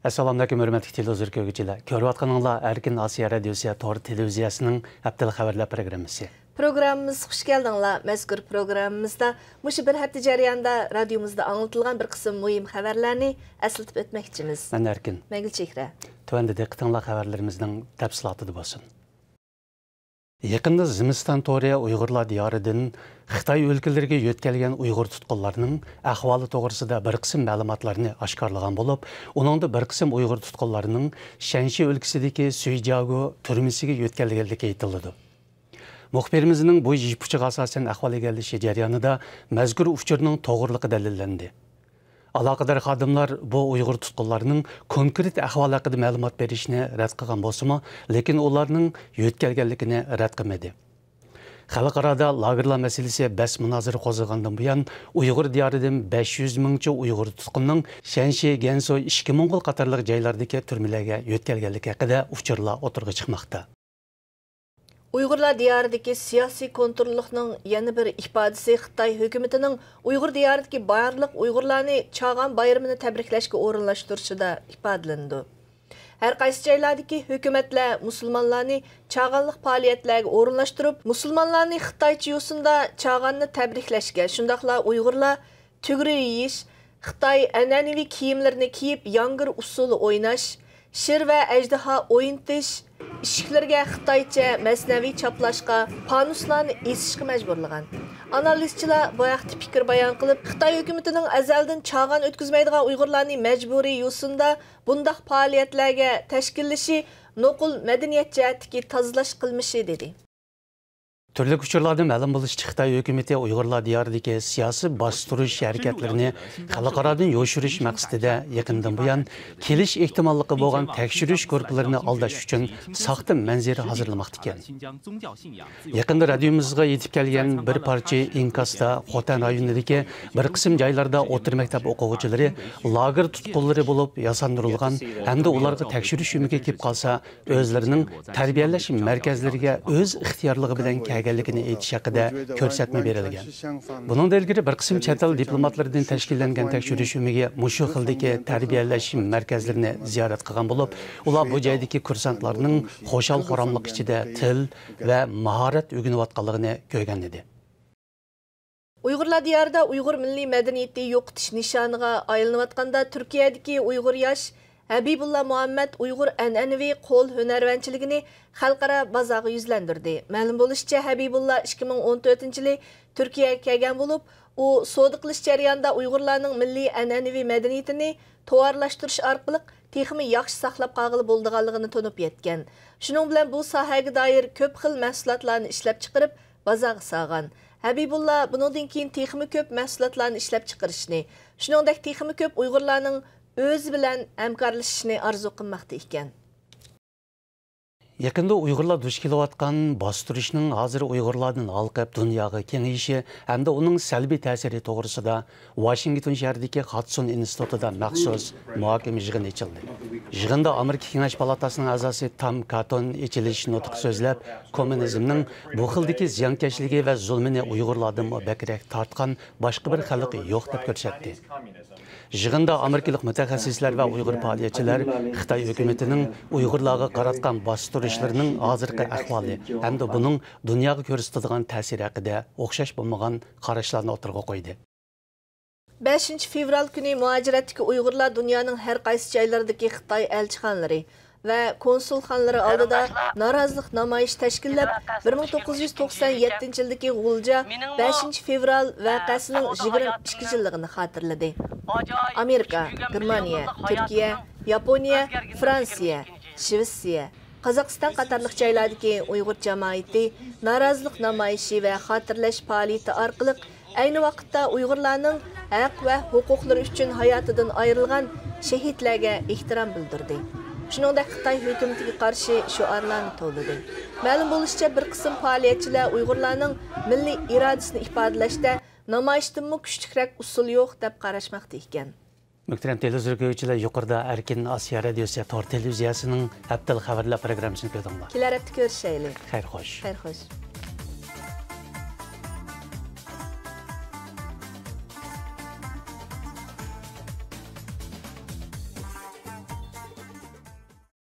Assalamu alaykum, hörmətli televizor görgüçülər. Görüp atqanыңlar Erkin Asiya Radiosu Tor televiziyasının Haftalık Xəbərlər proqramısı. Programımız hoş geldinler. Məzkur programımızda muşu bir hafta jarayonida radiomuzda anlatılgan bir qism mühim xəbərlərni əsiltib ötməkçimiz. Mən Erkin. Mən Gülçehre. Tövəndə diqqətinizlər xəbərlərimizin təfsilatıdır basın. Yakında Zimistan Toriya Uygurlar diyarıdan Xitay ülkelerine yötkelgen Uygur tutqunlarının ahvalı toğrısında bir qism məlumatlarını aşkarlagan bolup, onun da bir qism Uygur tutqunlarının Şənşi ülkesideki Suijago türmesiga yötkelgenligi aytildi. Muxbirimizin bu ipuçuğa asasen ahvali gelişi jarayonida mazkur uchurning to'g'riliqi dalillendi. Alaqadar xodimlar bu Uygur tutqunlarının konkret ahvol haqida ma'lumot berishni rad qilgan bo'lsa-mu, lekin ularning yötkelgenligini rad qilmadi. Xalqarada lagerlar masalasi bas munozara qo'zg'agandan buyon Uygur diyaridan 500 mingcha Uygur tutqunning Shanxi, Gansu, Ishki Mo'ng'ul qatorliq joylardagi turmalarga yötkelgenligi haqida uchurlar o'tirg'i chiqmoqda. Uygurlar diyarıdaki siyasi kontrollukның yana bir ifadesi Xitay hükümetinin Uygur diyarıdaki barlıq Uygurlarni Çağan bayramını təbrikləşki orunlaştırışıda ifadelendi. Her qaysı joylardagi hükümetler musulmonlarni Çağanlıq faaliyetlerge orunlaştırıp, musulmonlarni Xitaycha yosunda Çağanni təbrikləşke, şundaqla Uygurlar tügri yiyiş, Xitay an'anaviy kiyimlerini kiyip yangır usulü oynaş, şir ve ejderha oyuntish, İşiklerge Xitaycha masnaviy chaplashqa, panuslarni esishga majburlagan. Analizchilar bu haqda fikr bayon qilib, Xitoy hukumatining azaldan Çağan o'tkazmaydigan Uyg'urlarni majburiy yo'sinda bundaq faoliyatlarga tashkillashi nuqul madaniyat jihatdagi tozalash qilmishi dedi. Türlü uçurlarda ma'lum bo'lishicha Xitoy hukumati Uyg'urlar diyoridagi siyosiy bostirish harakatlarini xalqaradan yo'shirish maqsadida yaqindan buyon kelish ehtimolligi bo'lgan tekshirish guruhlarini aldash uchun soxta manzara hozirlamoqda ekan. Yaqinda radiomizga yetib kelgan bir parcha inkasda Xotan rayonidagi bir qism joylarda o'tir maktab o'quvchilari lager tutqunlari bo'lib yasandırılgan hamda ularga tekshirish umiga kelib qolsa, o'zlarining tarbiyalash markazlariga o'z ixtiyorligi bilan gellikini aytish haqida ko'rsatma berilgan. Buningdan ilgari bir qism chet el diplomatlaridan tashkillangan tekshirish umiga mushu xildagi tarbiyalash markazlarini ziyorat qilgan bo'lib, ular bu joydagi kursantlarning xo'shal-xo'ramlik ichida til va mahorat o'rganayotganligini ko'rgan edi. Uygurlar diyarida Uygur milliy madaniyati yo'qotish nishoniga aylanayotganda Turkiyadagi Uygur yosh Habibullah Muhammad Uygur an'anaviy qo'l hunarvanchiligini xalqaro bozorga yuzlandirdi. Ma'lum bo'lishicha, Habibullah 2014-yili Turkiyaga kelgan bo'lib, u savdo qilish jarayonida Uyg'urlarning milliy an'anaviy madaniyatini to'g'rilashtirish orqali texmi yaxshi saqlab qolg'ili bo'lganligini to'nib yetgan. Shuning bilan bu sohaga doir ko'p xil mahsulotlarni ishlab chiqarib, bozorga solgan. Habibullah bundan keyin texmi ko'p mahsulotlarni ishlab chiqarishni, shuningdek texmi ko'p Uyg'urlarning o'z bilan hamkorlashishni orzu qilmoqda ekan. Yakında Uygurlar duch kelayotgan bostirishning hozir Uygurlardan alqab dunyoga kengayishi hamda uning salbiy ta'siri to'g'risida Washington shahridagi Hudson institutida maxsus muhokama yig'ini ochildi. Yig'inda Amerika Kengash palatasining a'zosi Tom Cotton ichilish nutqi so'zlab, kommunizmning bu xildagi ziyonkashligi va zulmini Uygurlardan bakrak tortgan boshqa bir xalq yo'q deb ko'rsatdi. Yig'inda Amerikalik mutaxassislar va Uyg'ur faoliyatchilar Xitoy hukumatining Uyg'urlarga qaratgan bostirishlarining hozirgi ahvoli hamda buning dunyoga ko'rsatadigan ta'siri haqida o'xshash bo'lmagan qarashlarni o'tirg'a qo'ydi. 5 fevral kuni muajiratdagi Uyg'urlar dunyoning har qaysi joylaridagi Xitoy elchixonalari ve konsulxonalari oldida norozilik namoyish tashkillab 1997 yildagi G'ulja 5 fevral voqeasining 22 yilligini xotirladi. Amerika, Germaniya, Turkiya, Yaponiya, Fransiya, Shvetsiya, Qozog'iston qatorliq joylardagi Uyg'ur jamoati norozilik namoyishi va xotirlash faoliyati orqali ayni vaqtda Uyg'urlarning haq va huquqlari uchun hayotidan ayrilgan shahidlarga ehtirom bildirdi. Shuningdek, Xitoy hukumatiga qarshi shiorlarni to'ladi. Ma'lum bo'lishicha, bir qism faoliyatchilar Uyg'urlarning milliy irodasini ifodalashda namoyishdan kuchlikroq usul yo'q deb qarashmoqda ekan. Muhtaram televizor ko'ruvchilar, yuqorida Erkin Asiya Radiosi Tor televiziyasining haftalık xabarlar programmasini ko'rdinglar. Kelar hafta ko'rishaylik. Xayr xo'sh. Xayr xo'sh.